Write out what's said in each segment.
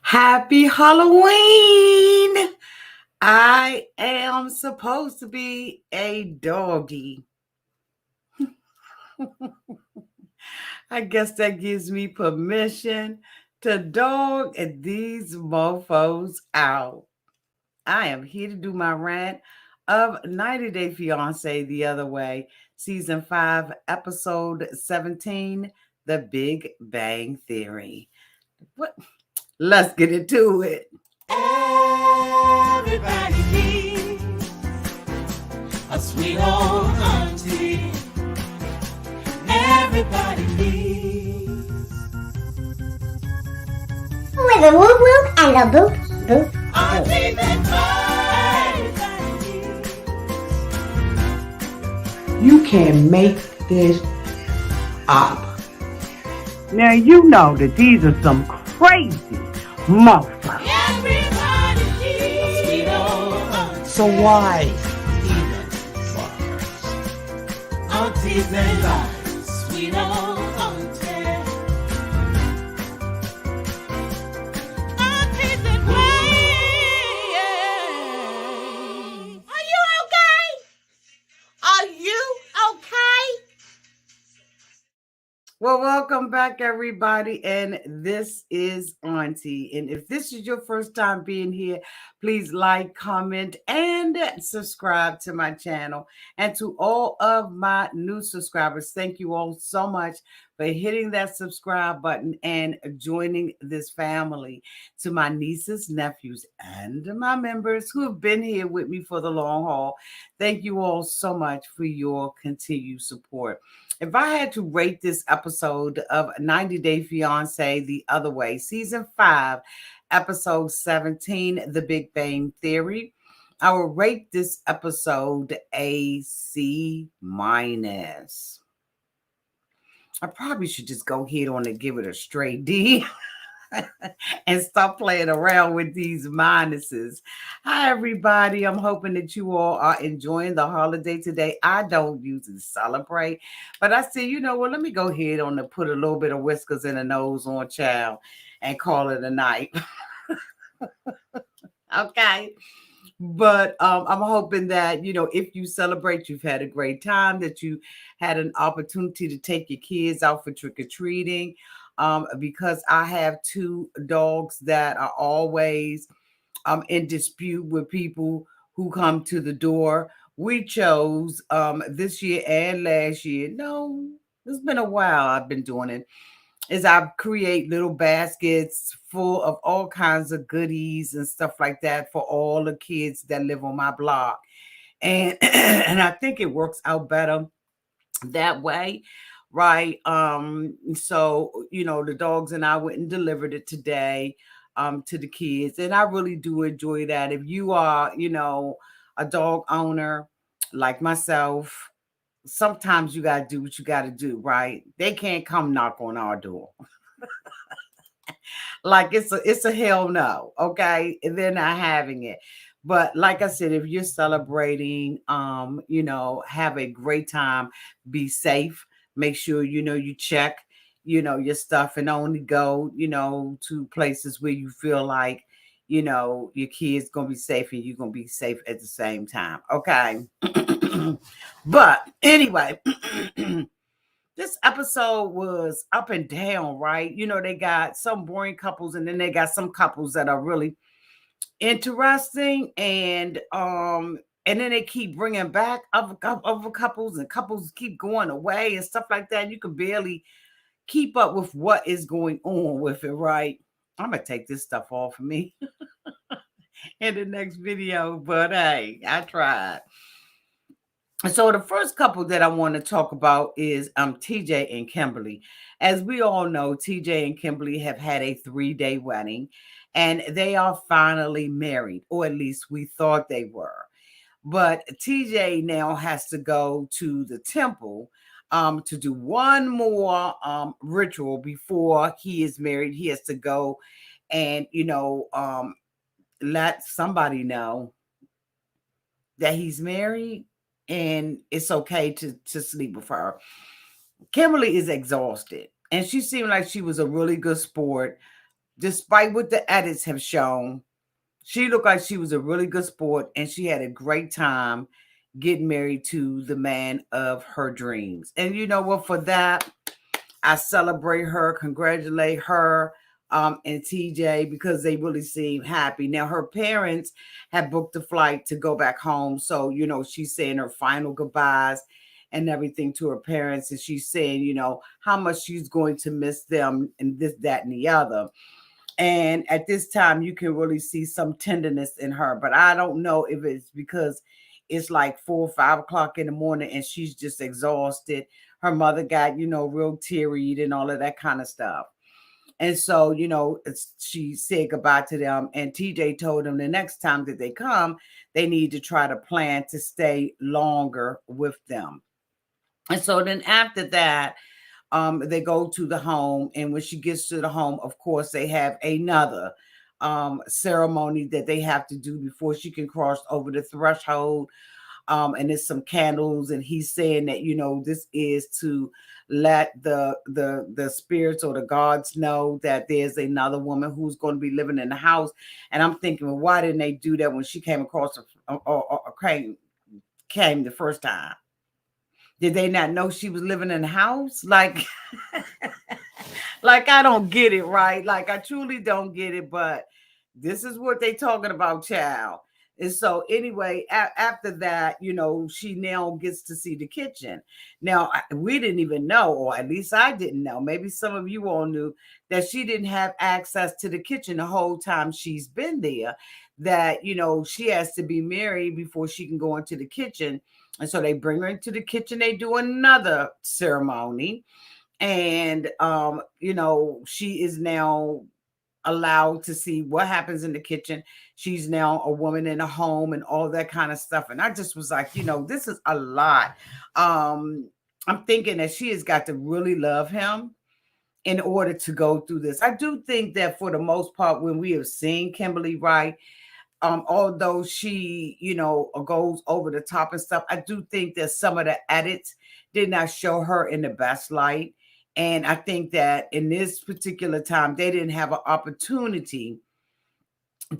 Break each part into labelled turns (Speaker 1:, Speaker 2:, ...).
Speaker 1: Happy Halloween! I am supposed to be a doggy. I guess that gives me permission to dog these mofos out. I am here to do my rant of 90 Day Fiance the Other Way, Season 5, Episode 17, The Big Bang Theory. What? Let's get into it.
Speaker 2: Everybody needs a sweet old auntie. Everybody needs
Speaker 3: with a whoop whoop and a boop boop
Speaker 2: auntie
Speaker 3: boop.
Speaker 2: that everybody needs.
Speaker 4: You can make this up. Now you know that these are some crazy motherfuckers.
Speaker 2: Everybody needs a sweet old auntie.
Speaker 5: So why even bother?
Speaker 2: Aunties and lives, sweet old auntie. Aunties and ways. Are you okay? Are you okay?
Speaker 1: Well, welcome back, everybody. And this is Auntie. And if this is your first time being here, please like, comment, and subscribe to my channel. And to all of my new subscribers, thank you all so much for hitting that subscribe button and joining this family. To my nieces, nephews, and my members who have been here with me for the long haul, thank you all so much for your continued support. If I had to rate this episode of 90 Day Fiance the Other Way, Season 5, Episode 17, The Big Bang Theory, I will rate this episode a C-. I probably should just go ahead on and give it a straight D. And stop playing around with these minuses. Hi, everybody. I'm hoping that you all are enjoying the holiday today. I don't usually celebrate, but I said, you know what? Let me go ahead on and put a little bit of whiskers and a nose on child and call it a night. Okay. But I'm hoping that, if you celebrate, you've had a great time, that you had an opportunity to take your kids out for trick-or-treating. Because I have two dogs that are always in dispute with people who come to the door. We chose this year and last year. No, it's been a while I've been doing it. Is I create little baskets full of all kinds of goodies and stuff like that for all the kids that live on my block. And and I think it works out better that way. Right. So, the dogs and I went and delivered it today to the kids. And I really do enjoy that. If you are, a dog owner like myself, sometimes you gotta do what you gotta do, right? They can't come knock on our door. Like it's a hell no, okay? And they're not having it. But like I said, if you're celebrating, have a great time, be safe, make sure you check, your stuff and only go, to places where you feel like, your kids gonna be safe and you're gonna be safe at the same time. Okay. But anyway, this episode was up and down, right? They got some boring couples and then they got some couples that are really interesting, and then they keep bringing back other couples, and couples keep going away and stuff like that. You can barely keep up with what is going on with it, right? I'm gonna take this stuff off of me in the next video, but hey, I tried. So the first couple that I want to talk about is TJ and Kimberly. As we all know, TJ and Kimberly have had a 3-day wedding, and they are finally married, or at least we thought they were. But TJ now has to go to the temple to do one more ritual before he is married. He has to go and let somebody know that he's married and it's okay to sleep with her. Kimberly is exhausted, and she seemed like she was a really good sport despite what the edits have shown, she looked like she was a really good sport and she had a great time getting married to the man of her dreams. And you know what? For that, I celebrate her, congratulate her and TJ because they really seem happy. Now, her parents have booked a flight to go back home. So, she's saying her final goodbyes and everything to her parents. And she's saying, how much she's going to miss them and this, that, and the other. And at this time, you can really see some tenderness in her. But I don't know if it's because it's like 4 or 5 o'clock in the morning and she's just exhausted. Her mother got, real teary and all of that kind of stuff. And so, she said goodbye to them. And TJ told them the next time that they come, they need to try to plan to stay longer with them. And so then after that, they go to the home, and when she gets to the home, of course, they have another ceremony that they have to do before she can cross over the threshold. And there's some candles, and he's saying that this is to let the spirits or the gods know that there's another woman who's going to be living in the house. And I'm thinking, well, why didn't they do that when she came across or came the first time? Did they not know she was living in the house? Like, like I don't get it, right? Like I truly don't get it, but this is what they talking about, child. And so anyway, after that, she now gets to see the kitchen. Now, we didn't even know, or at least I didn't know. Maybe some of you all knew that she didn't have access to the kitchen the whole time she's been there, that, she has to be married before she can go into the kitchen. And so they bring her into the kitchen. They do another ceremony. And, she is now allowed to see what happens in the kitchen. She's now a woman in a home and all that kind of stuff. And I just was like, this is a lot. I'm thinking that she has got to really love him in order to go through this. I do think that for the most part, when we have seen Kimberly, right, although she, goes over the top and stuff, I do think that some of the edits did not show her in the best light. And I think that in this particular time, they didn't have an opportunity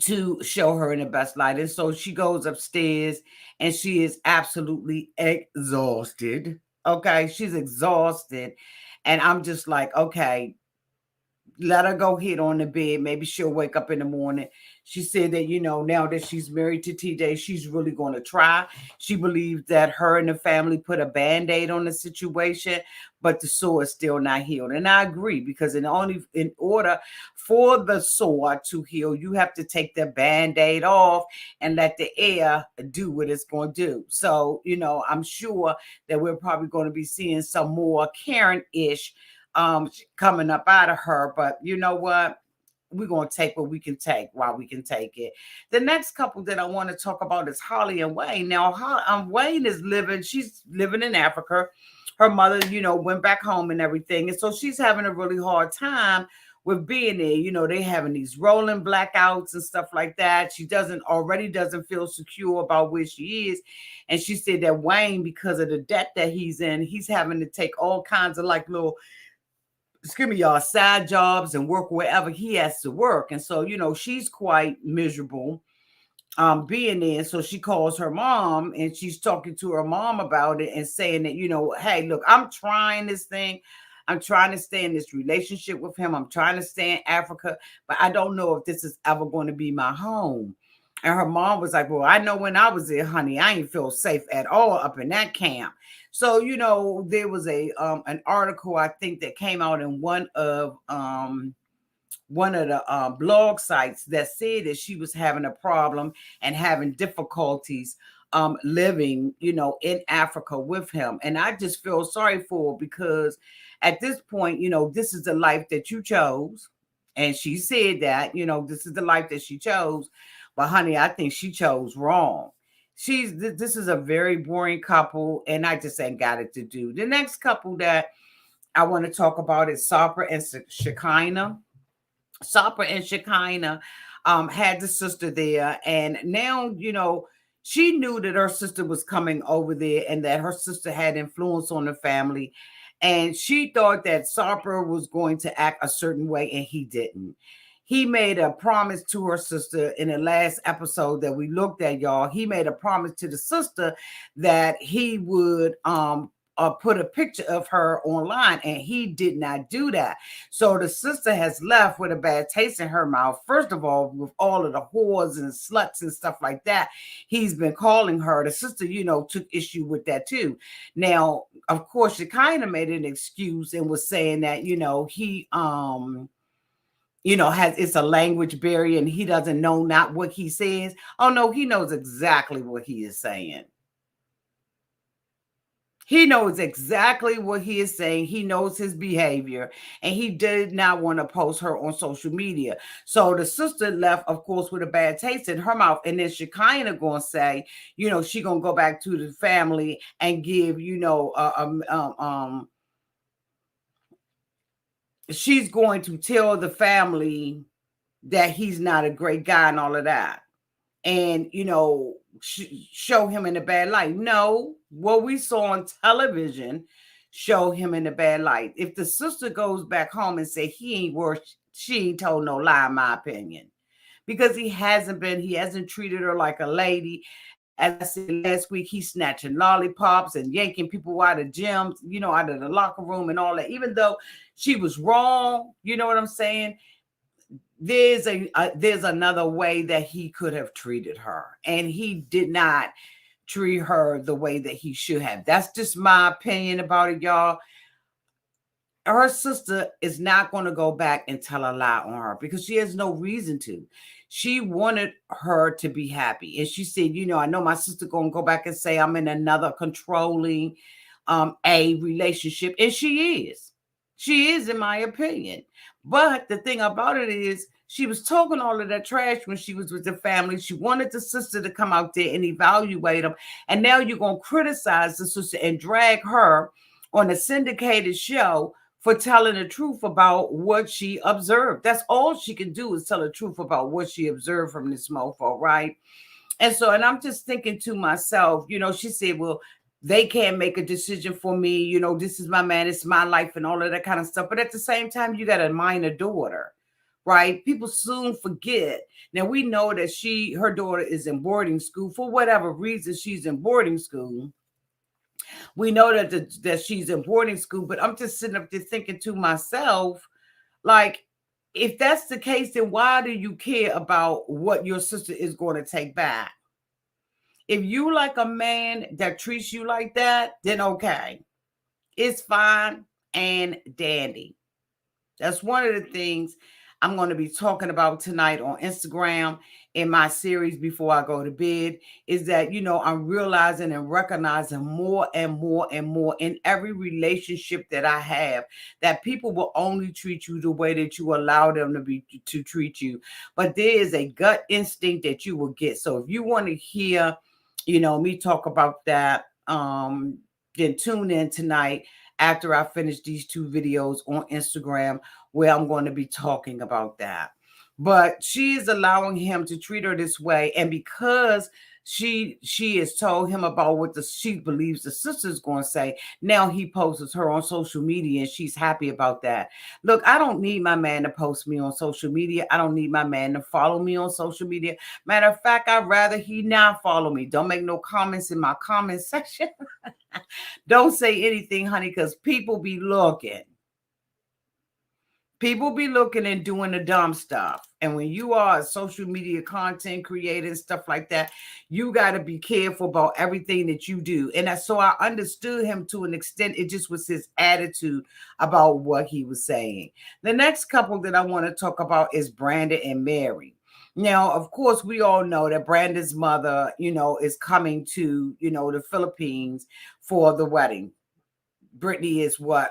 Speaker 1: to show her in the best light. And so she goes upstairs and she is absolutely exhausted. Okay. She's exhausted. And I'm just like, okay, let her go hit on the bed. Maybe she'll wake up in the morning. She said that, now that she's married to TJ, she's really going to try. She believes that her and the family put a Band-Aid on the situation, but the sore is still not healed. And I agree, because in order for the sore to heal, you have to take the Band-Aid off and let the air do what it's going to do. So, I'm sure that we're probably going to be seeing some more Karen-ish coming up out of her. But you know what? We're going to take what we can take while we can take it. The next couple that I want to talk about is Holly and Wayne. Now, Wayne she's living in Africa. Her mother, went back home and everything. And so she's having a really hard time with being there. They having these rolling blackouts and stuff like that. She doesn't feel secure about where she is. And she said that Wayne, because of the debt that he's in, he's having to take all kinds of like little, y'all, side jobs and work wherever he has to work. And so, she's quite miserable being there. So she calls her mom and she's talking to her mom about it and saying that, hey, look, I'm trying this thing. I'm trying to stay in this relationship with him. I'm trying to stay in Africa, but I don't know if this is ever going to be my home. And her mom was like, well, I know when I was there, honey, I ain't feel safe at all up in that camp. So, there was an article, I think, that came out in one of the blog sites that said that she was having a problem and having difficulties living, in Africa with him. And I just feel sorry for her, because at this point, this is the life that you chose. And she said that, this is the life that she chose. But honey, I think she chose wrong. This is a very boring couple, and I just ain't got it to do. The next couple that I want to talk about is Sarper and Shekinah. Sarper and Shekinah had the sister there, and now, she knew that her sister was coming over there and that her sister had influence on the family. And she thought that Sarper was going to act a certain way, and he didn't. he made a promise to her sister in the last episode that we looked at, y'all. He made a promise to the sister that he would put a picture of her online, and he did not do that. So the sister has left with a bad taste in her mouth. First of all, with all of the whores and sluts and stuff like that, he's been calling her. The sister, took issue with that too. Now, of course, she kind of made an excuse and was saying that, he it's a language barrier and he doesn't know not what he says. Oh no, he knows exactly what he is saying. He knows exactly what he is saying. He knows his behavior, and he did not want to post her on social media. So the sister left, of course, with a bad taste in her mouth. And then Shekinah going to say, she going to go back to the family and give, she's going to tell the family that he's not a great guy and all of that. And, show him in a bad light. No, what we saw on television show him in a bad light. If the sister goes back home and say he ain't worth, she ain't told no lie, in my opinion. Because he hasn't treated her like a lady. As I said last week, he's snatching lollipops and yanking people out of gyms, out of the locker room and all that. Even though she was wrong, you know what I'm saying? There's another way that he could have treated her, and he did not treat her the way that he should have. That's just my opinion about it, y'all. Her sister is not going to go back and tell a lie on her because she has no reason to. She wanted her to be happy, and she said, I know my sister going to go back and say I'm in another controlling a relationship, and she is, in my opinion. But the thing about it is, she was talking all of that trash when she was with the family. She wanted the sister to come out there and evaluate them. And now you're going to criticize the sister and drag her on a syndicated show for telling the truth about what she observed. That's all she can do is tell the truth about what she observed from this mofo, right? And I'm just thinking to myself, she said, well, they can't make a decision for me. This is my man, it's my life and all of that kind of stuff. But at the same time, you got a minor daughter, right? People soon forget. Now we know that her daughter is in boarding school for whatever reason. She's in boarding school. We know that she's in boarding school, but I'm just sitting up there thinking to myself, like, if that's the case, then why do you care about what your sister is going to take back? If you like a man that treats you like that, then okay. It's fine and dandy. That's one of the things I'm going to be talking about tonight on Instagram in my series before I go to bed, is that, I'm realizing and recognizing more and more and more in every relationship that I have, that people will only treat you the way that you allow them to treat you. But there is a gut instinct that you will get. So if you want to hear me talk about that, then tune in tonight after I finish these 2 videos on Instagram where I'm going to be talking about that. But she is allowing him to treat her this way. And because she has told him about what she believes the sister's going to say, now he posts her on social media and she's happy about that. Look, I don't need my man to post me on social media. I don't need my man to follow me on social media. Matter of fact, I'd rather he not follow me. Don't make no comments in my comment section. Don't say anything, honey, because people be looking. People be looking and doing the dumb stuff. And when you are a social media content creator and stuff like that, you got to be careful about everything that you do. And so I understood him to an extent. It just was his attitude about what he was saying. The next couple that I want to talk about is Brandon and Mary. Now, of course, we all know that Brandon's mother, is coming to, the Philippines for the wedding. Brittany is Lord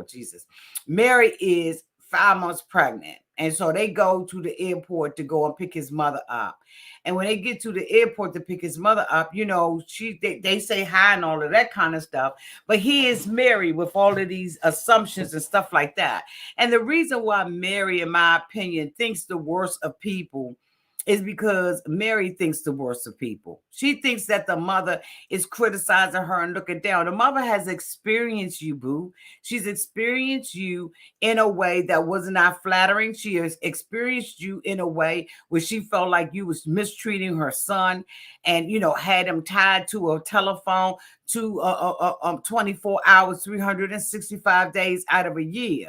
Speaker 1: Jesus. Mary is 5 months pregnant. And so they go to the airport to go and pick his mother up. And when they get to the airport to pick his mother up, they say hi and all of that kind of stuff. But he is Mary with all of these assumptions and stuff like that. And the reason why Mary, in my opinion, thinks the worst of people is because Mary thinks the worst of people. She thinks that the mother is criticizing her and looking down. The mother has experienced you, boo. She's experienced you in a way that was not flattering. She has experienced you in a way where she felt like you was mistreating her son and, had him tied to a telephone to 24 hours, 365 days out of a year.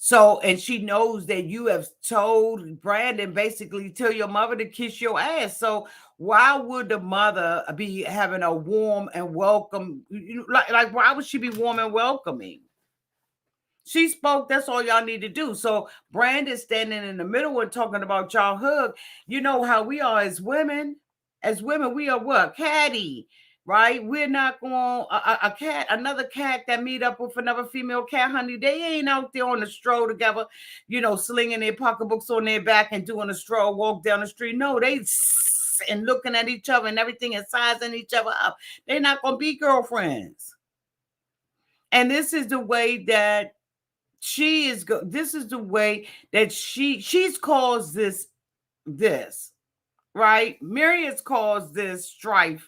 Speaker 1: So, and she knows that you have told Brandon basically tell your mother to kiss your ass. So, why would the mother be having a warm and welcome? Like why would she be warm and welcoming? She spoke. That's all y'all need to do. So, Brandon standing in the middle and talking about y'all hug. You know how we are as women. As women, we are what? Catty. Right? We're not going a cat, another cat that meet up with another female cat, honey. They ain't out there on the stroll together, slinging their pocketbooks on their back and doing a stroll walk down the street. No, they and looking at each other and everything and sizing each other up. They're not gonna be girlfriends. And this is the way that this is the way that she's caused this, right? Mary has caused this strife.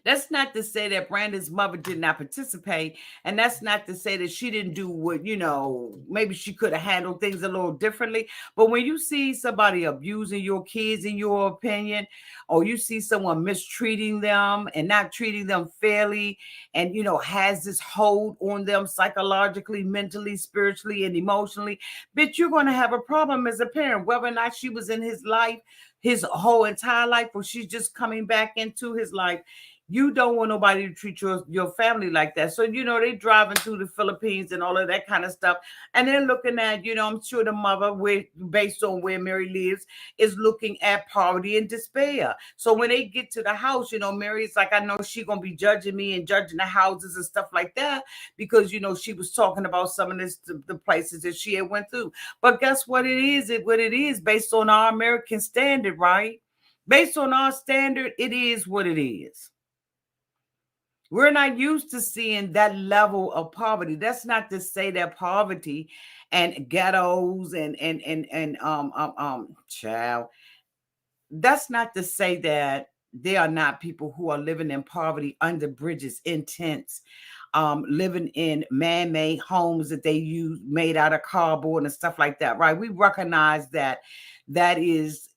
Speaker 1: That's not to say that Brandon's mother did not participate. And that's not to say that she didn't do what, maybe she could have handled things a little differently. But when you see somebody abusing your kids, in your opinion, or you see someone mistreating them and not treating them fairly and, has this hold on them psychologically, mentally, spiritually, and emotionally, bitch, you're going to have a problem as a parent, whether or not she was in his life, his whole entire life, or she's just coming back into his life. You don't want nobody to treat your family like that. So, they driving through the Philippines and all of that kind of stuff. And they're looking at, I'm sure the mother, based on where Mary lives, is looking at poverty and despair. So when they get to the house, Mary's like, I know she's going to be judging me and judging the houses and stuff like that because, she was talking about some of the places that she had went through. But guess what it is based on our American standard, right? Based on our standard, it is what it is. We're not used to seeing that level of poverty. That's not to say that poverty and ghettos and child. That's not to say that there are not people who are living in poverty under bridges, in tents, living in man-made homes that they use made out of cardboard and stuff like that, right? We recognize that is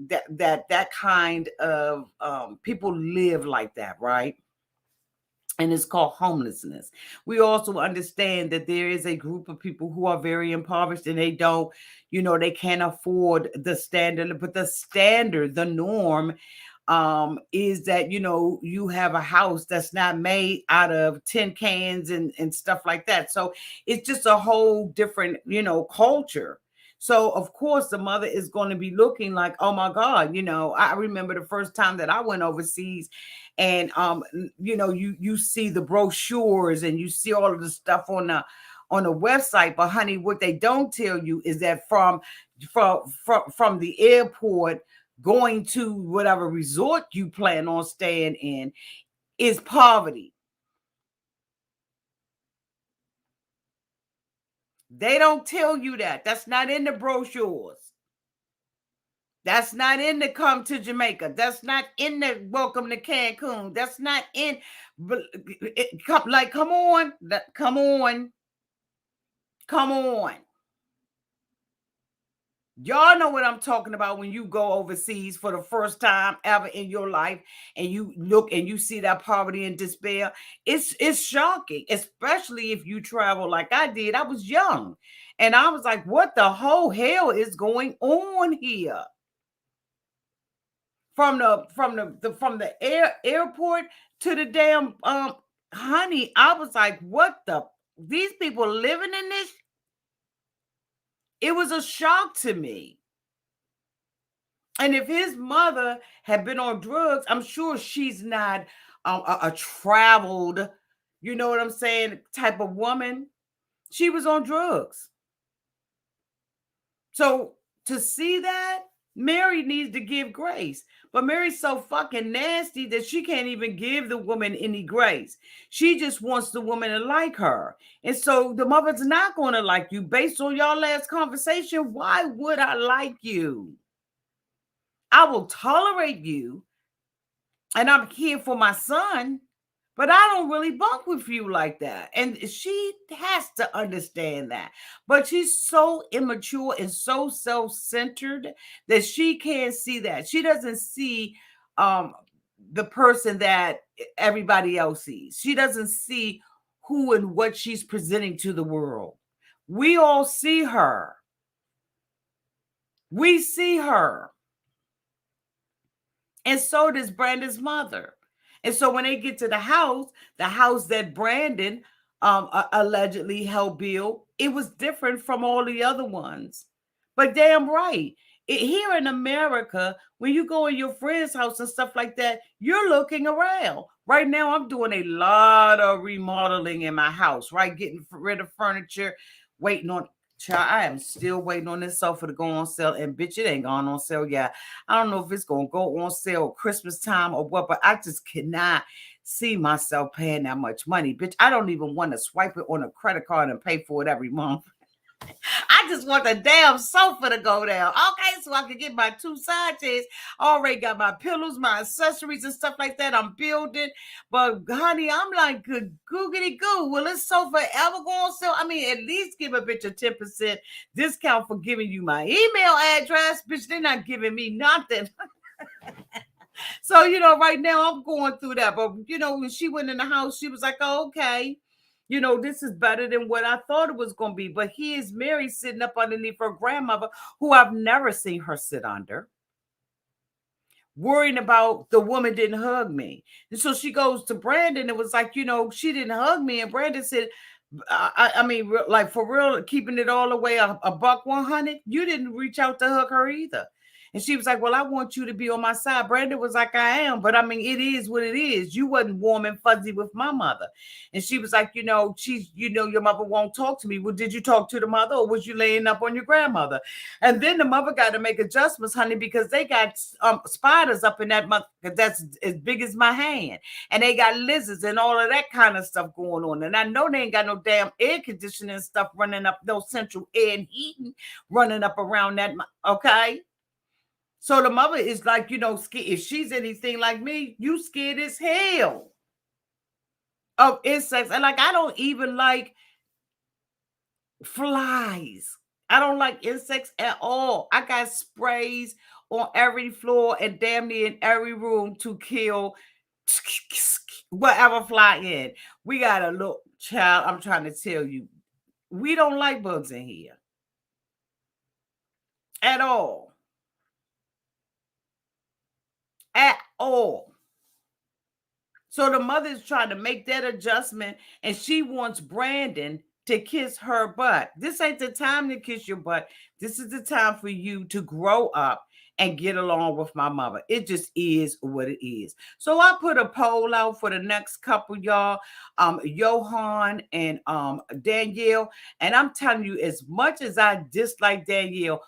Speaker 1: that kind of people live like that, right? And it's called homelessness. We also understand that there is a group of people who are very impoverished and they don't, they can't afford the standard, but the standard, the norm is that, you have a house that's not made out of tin cans and stuff like that. So it's just a whole different, culture. So of course the mother is going to be looking like, oh my God, I remember the first time that I went overseas and you see the brochures and you see all of the stuff on the website, but honey, what they don't tell you is that from the airport going to whatever resort you plan on staying in is poverty. They don't tell you that. That's not in the brochures. That's not in the come to Jamaica. That's not in the welcome to Cancun. That's not in, come on. Y'all know what I'm talking about when you go overseas for the first time ever in your life and you look and you see that poverty and despair. It's shocking, especially if you travel like I did. I was young and I was like, what the whole hell is going on here? From the airport to the damn honey, I was like, what these people living in this? It was a shock to me. And if his mother had been on drugs, I'm sure she's not a traveled, you know what I'm saying, type of woman. She was on drugs. So to see that, Mary needs to give grace. But Mary's so fucking nasty that she can't even give the woman any grace. She just wants the woman to like her. And so the mother's not going to like you based on y'all last conversation. Why would I like you? I will tolerate you and I'm here for my son, but I don't really bunk with you like that. And she has to understand that. But she's so immature and so self-centered that she can't see that. She doesn't see um, the person that everybody else sees. She doesn't see who and what she's presenting to the world. We all see her. We see her. And so does Brandon's mother. And so when they get to the house that Brandon allegedly helped build, it was different from all the other ones. But damn right. Here in America, when you go in your friend's house and stuff like that, you're looking around. Right now, I'm doing a lot of remodeling in my house, right? Getting rid of furniture, waiting on. Child, I am still waiting on this sofa to go on sale. And bitch, it ain't gone on sale yet. I don't know if it's going to go on sale Christmas time or what, but I just cannot see myself paying that much money. Bitch, I don't even want to swipe it on a credit card and pay for it every month. I just want the damn sofa to go down. Okay, so I can get my 2 side chairs. I already got my pillows, my accessories and stuff like that. I'm building. But honey, I'm like, good googity goo. Will this sofa ever go on sale? I mean, at least give a bitch a 10% discount for giving you my email address. Bitch, they're not giving me nothing. So, right now I'm going through that. But, when she went in the house, she was like, oh, okay. This is better than what I thought it was going to be. But here's Mary sitting up underneath her grandmother, who I've never seen her sit under, worrying about the woman didn't hug me. And so she goes to Brandon and was like, she didn't hug me. And Brandon said, I mean, like for real, keeping it all the way a buck 100, you didn't reach out to hug her either. And she was like, well, I want you to be on my side. Brandon was like, I am. But I mean, it is what it is. You wasn't warm and fuzzy with my mother. And she was like, your mother won't talk to me. Well, did you talk to the mother or was you laying up on your grandmother? And then the mother got to make adjustments, honey, because they got spiders up in that mother that's as big as my hand. And they got lizards and all of that kind of stuff going on. And I know they ain't got no damn air conditioning stuff running up, no central air and heating running up around that. Okay. So the mother is like, scared. If she's anything like me, you scared as hell of insects. And like, I don't even like flies. I don't like insects at all. I got sprays on every floor and damn near in every room to kill whatever fly in. We got a little child. I'm trying to tell you, we don't like bugs in here at all. At all. So the mother's trying to make that adjustment and she wants Brandon to kiss her butt. This ain't the time to kiss your butt. This is the time for you to grow up and get along with my mother. It just is what it is. So I put a poll out for the next couple, y'all, Yohan and Danielle. And I'm telling you, as much as I dislike Danielle,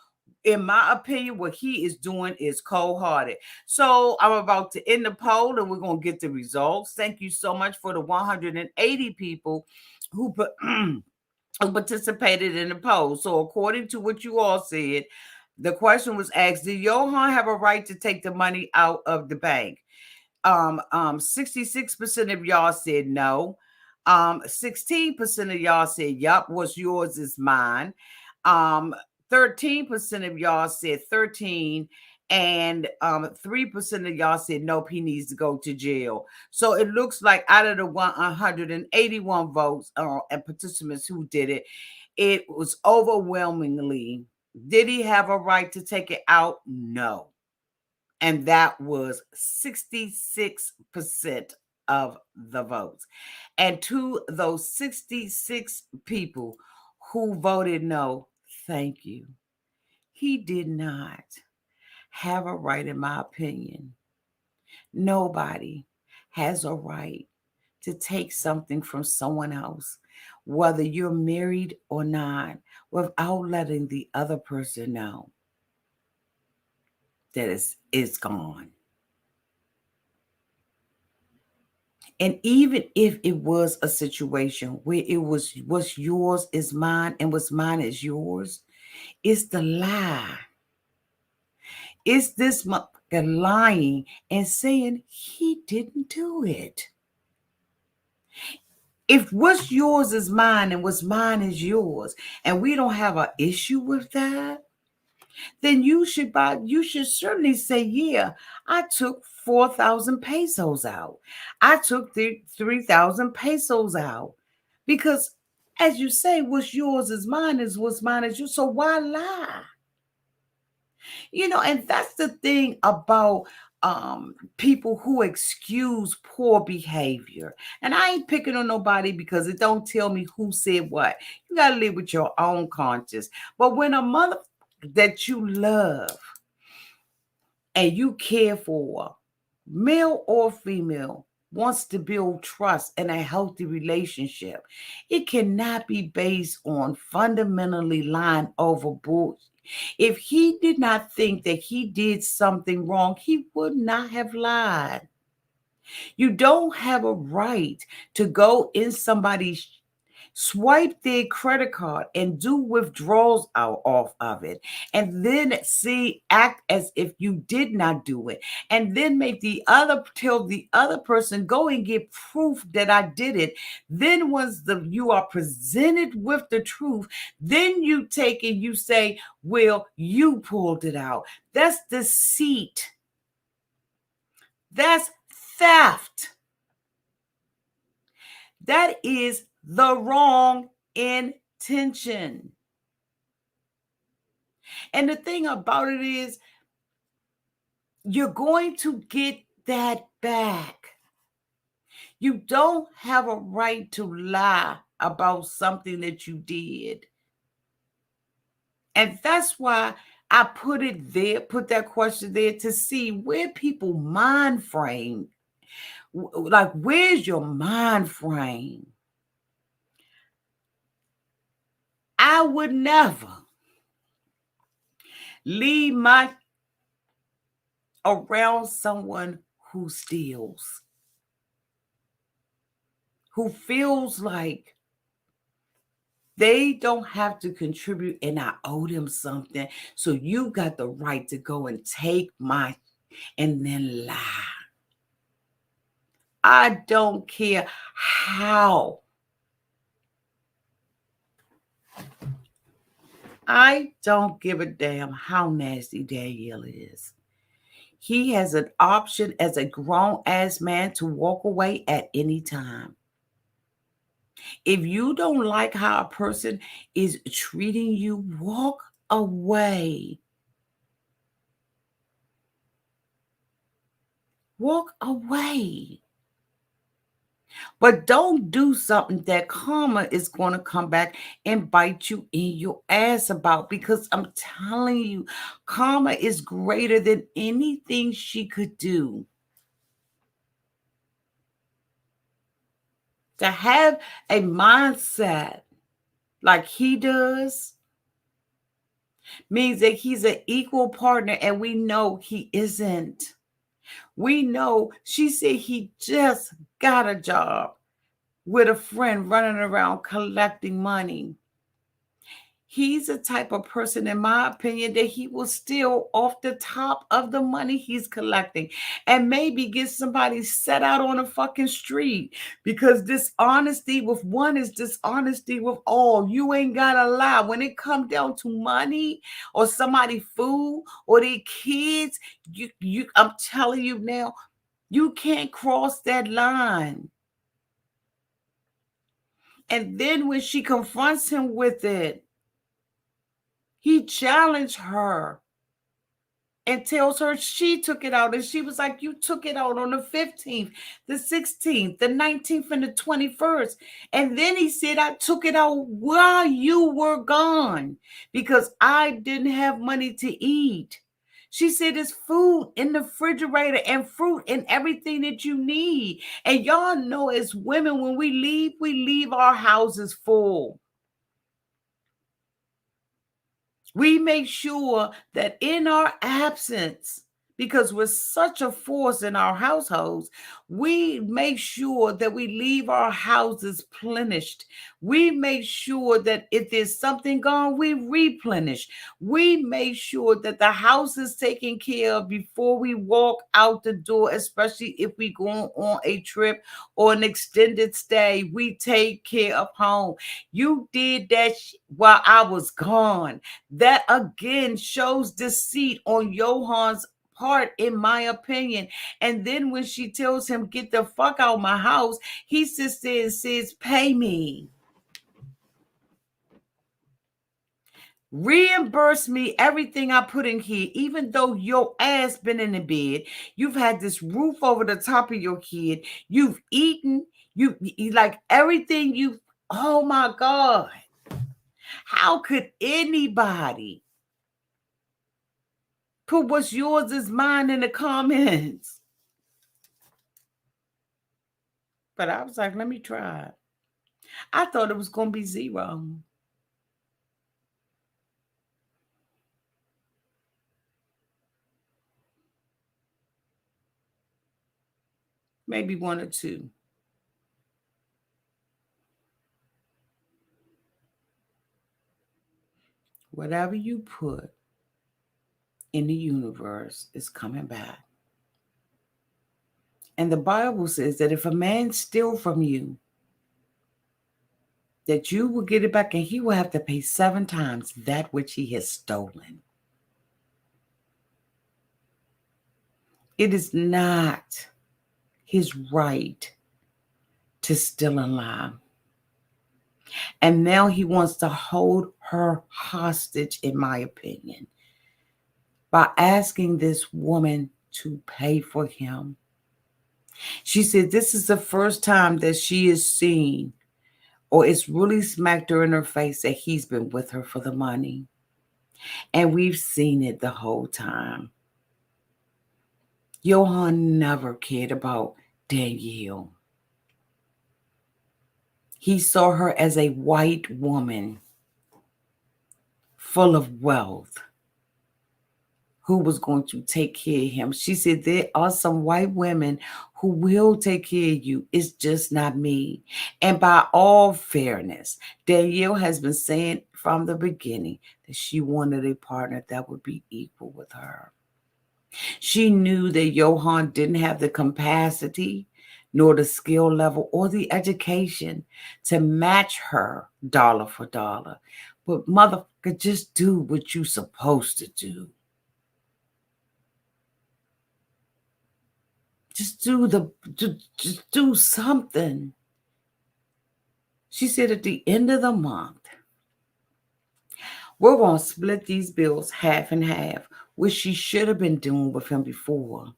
Speaker 1: in my opinion, what he is doing is cold-hearted. So I'm about to end the poll and we're going to get the results. Thank you so much for the 180 people who participated in the poll. So according to what you all said, the question was asked, did Yohan have a right to take the money out of the bank? 66% of y'all said no. 16% of y'all said, yup, what's yours is mine. 13% of y'all said 13, and 3% of y'all said nope, he needs to go to jail. So it looks like out of the 181 votes and participants who did it, it was overwhelmingly, did he have a right to take it out? No. And that was 66% of the votes. And to those 66 people who voted no, thank you. He did not have a right, in my opinion. Nobody has a right to take something from someone else, whether you're married or not, without letting the other person know. that is gone. And even if it was a situation where it was what's yours is mine and what's mine is yours, it's the lie. It's this motherfucker lying and saying he didn't do it. If what's yours is mine and what's mine is yours, and we don't have an issue with that, then you should certainly say, yeah, I took 4,000 pesos out. I took 3,000 pesos out. Because as you say, what's yours is mine is what's mine is yours. So why lie? And that's the thing about people who excuse poor behavior. And I ain't picking on nobody because it don't tell me who said what. You got to live with your own conscience. But when a mother that you love and you care for, male or female, wants to build trust and a healthy relationship, it cannot be based on fundamentally lying over bullshit. If he did not think that he did something wrong, he would not have lied. You don't have a right to go in somebody's swipe their credit card and do withdrawals out off of it, and then act as if you did not do it, and then tell the other person, go and get proof that I did it. Then once you are presented with the truth, then you take and you say, well, you pulled it out. That's deceit. That's theft. That is the wrong intention. And the thing about it is, you're going to get that back. You don't have a right to lie about something that you did. And that's why I put that question there, to see where people mind frame. Like, where's your mind frame? I would never leave around someone who steals, who feels like they don't have to contribute and I owe them something. So you got the right to go and take and then lie. I don't care how. I don't give a damn how nasty Danielle is. He has an option as a grown-ass man to walk away at any time. If you don't like how a person is treating you, walk away. Walk away. But don't do something that karma is going to come back and bite you in your ass about, because I'm telling you, karma is greater than anything she could do. To have a mindset like he does means that he's an equal partner, and we know he isn't. We know she said he just got a job with a friend running around collecting money. He's the type of person, in my opinion, that he will steal off the top of the money he's collecting and maybe get somebody set out on a fucking street, because dishonesty with one is dishonesty with all. You ain't gotta lie. When it comes down to money or somebody food or their kids, I'm telling you now, you can't cross that line. And then when she confronts him with it, he challenged her and tells her she took it out. And she was like, you took it out on the 15th, the 16th, the 19th, and the 21st. And then he said, I took it out while you were gone because I didn't have money to eat. She said, there's food in the refrigerator and fruit and everything that you need. And y'all know, as women, when we leave our houses full. We make sure that in our absence, because we're such a force in our households. We make sure that we leave our houses plenished. We make sure that if there's something gone, we replenish. We make sure that the house is taken care of before we walk out the door, especially if we go on a trip or an extended stay. We take care of home. You did that while I was gone. That again shows deceit on Yohan's part, in my opinion. And then when she tells him, get the fuck out of my house, he sits there and says, pay me. Reimburse me everything I put in here, even though your ass been in the bed. You've had this roof over the top of your kid. You've eaten, you like everything you, oh my God. How could anybody put what's yours is mine in the comments? But I was like, let me try. I thought it was going to be 0. Maybe 1 or 2. Whatever you put in the universe is coming back. And the Bible says that if a man steal from you, that you will get it back, and he will have to pay 7 times that which he has stolen. It is not his right to steal and lie. And now he wants to hold her hostage, in my opinion, by asking this woman to pay for him. She said this is the first time that she is seen, or it's really smacked her in her face, that he's been with her for the money. And we've seen it the whole time. Yohan never cared about Danielle. He saw her as a white woman full of wealth who was going to take care of him. She said, there are some white women who will take care of you. It's just not me. And by all fairness, Danielle has been saying from the beginning that she wanted a partner that would be equal with her. She knew that Yohan didn't have the capacity, nor the skill level, or the education to match her dollar for dollar. But motherfucker, just do what you're supposed to do. Just do something. She said at the end of the month, we're going to split these bills half and half, which she should have been doing with him before.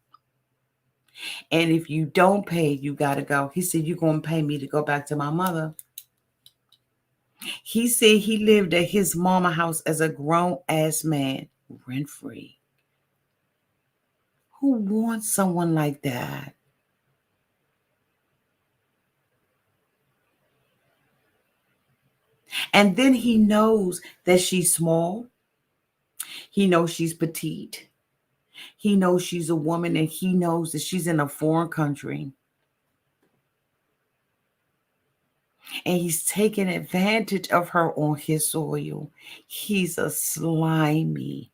Speaker 1: And if you don't pay, you got to go. He said, you're going to pay me to go back to my mother. He said he lived at his mama house as a grown-ass man, rent-free. Who wants someone like that? And then he knows that she's small. He knows she's petite. He knows she's a woman, and he knows that she's in a foreign country. And he's taking advantage of her on his soil. He's a slimy.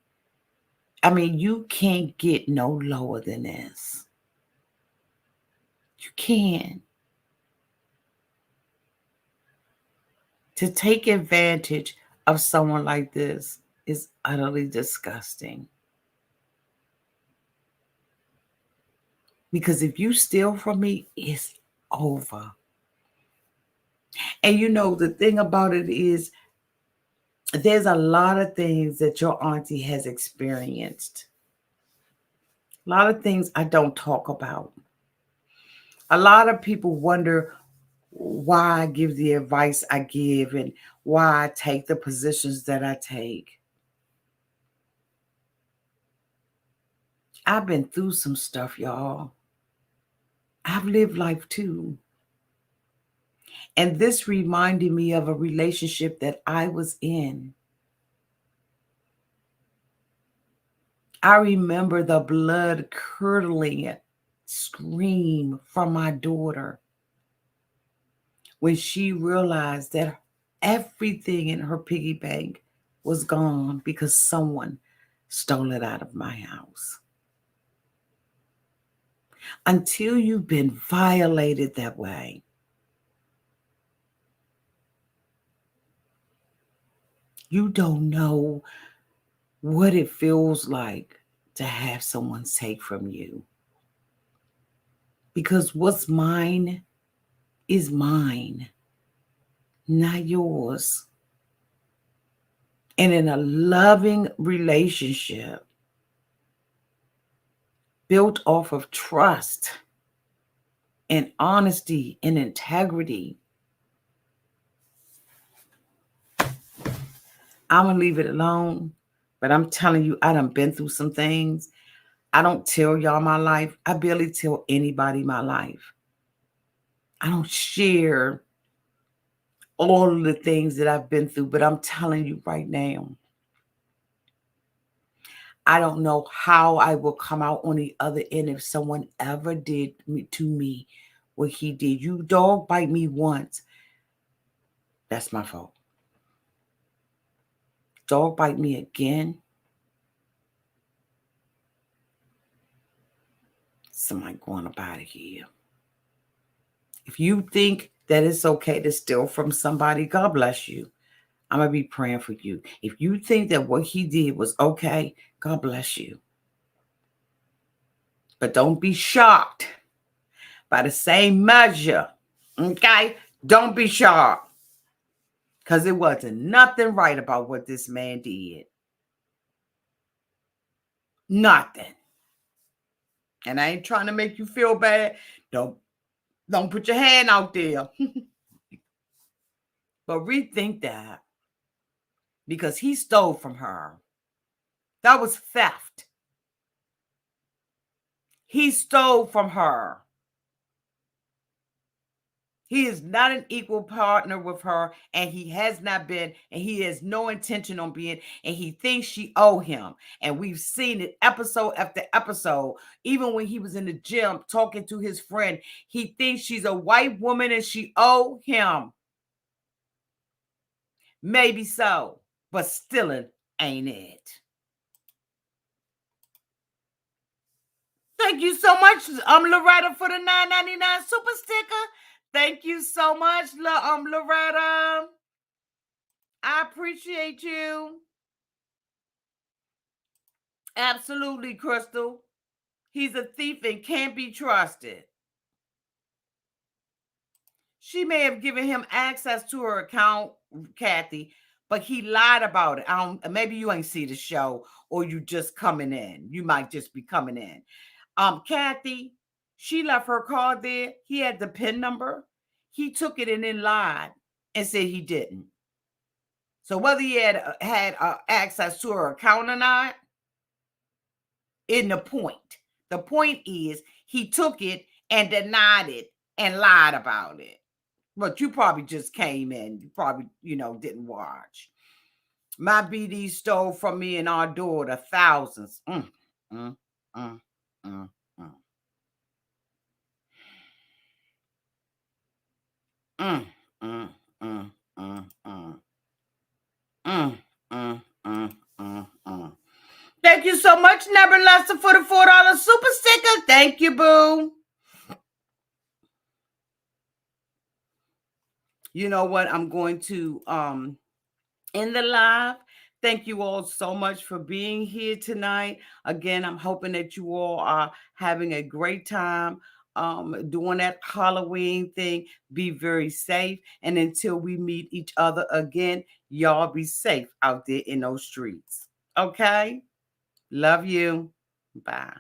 Speaker 1: I mean, you can't get no lower than this. You can't. To take advantage of someone like this is utterly disgusting. Because if you steal from me, it's over. And you know, the thing about it is, there's a lot of things that your auntie has experienced. A lot of things I don't talk about. A lot of people wonder why I give the advice I give and why I take the positions that I take. I've been through some stuff, y'all. I've lived life too. And this reminded me of a relationship that I was in. I remember the blood curdling scream from my daughter when she realized that everything in her piggy bank was gone because someone stole it out of my house. Until you've been violated that way, you don't know what it feels like to have someone take from you. Because what's mine is mine, not yours. And in a loving relationship built off of trust and honesty and integrity, I'm going to leave it alone. But I'm telling you, I done been through some things. I don't tell y'all my life. I barely tell anybody my life. I don't share all of the things that I've been through, but I'm telling you right now, I don't know how I will come out on the other end if someone ever did to me what he did. You dog bite me once, that's my fault. Dog bite me again, somebody going up out of here. If you think that it's okay to steal from somebody, God bless you. I'm going to be praying for you. If you think that what he did was okay, God bless you. But don't be shocked by the same measure, okay? Don't be shocked. Because it wasn't nothing right about what this man did. Nothing. And I ain't trying to make you feel bad. Don't put your hand out there. But rethink that. Because he stole from her. That was theft. He stole from her. He is not an equal partner with her, and he has not been, and he has no intention on being, and he thinks she owe him. And we've seen it episode after episode. Even when he was in the gym talking to his friend, he thinks she's a white woman and she owe him. Maybe so, but stealing ain't it. Thank you so much, Loretta, for the $9.99 super sticker. Thank you so much, Loretta. I appreciate you. Absolutely, Crystal. He's a thief and can't be trusted. She may have given him access to her account, Kathy, but he lied about it. Maybe you ain't see the show, or you just coming in. You might just be coming in. Kathy, she left her card there. He had the PIN number. He took it and then lied and said he didn't. So whether he had access to her account or not, isn't the point. The point is he took it and denied it and lied about it. But you probably just came in. You probably, didn't watch. My BD stole from me and our daughter thousands. Thank you so much, Never Lester, for the $4 super sticker. Thank you, boo. You know what? I'm going to end the live. Thank you all so much for being here tonight. Again, I'm hoping that you all are having a great time doing that Halloween thing. Be very safe. And until we meet each other again, y'all be safe out there in those streets. Okay? Love you. Bye.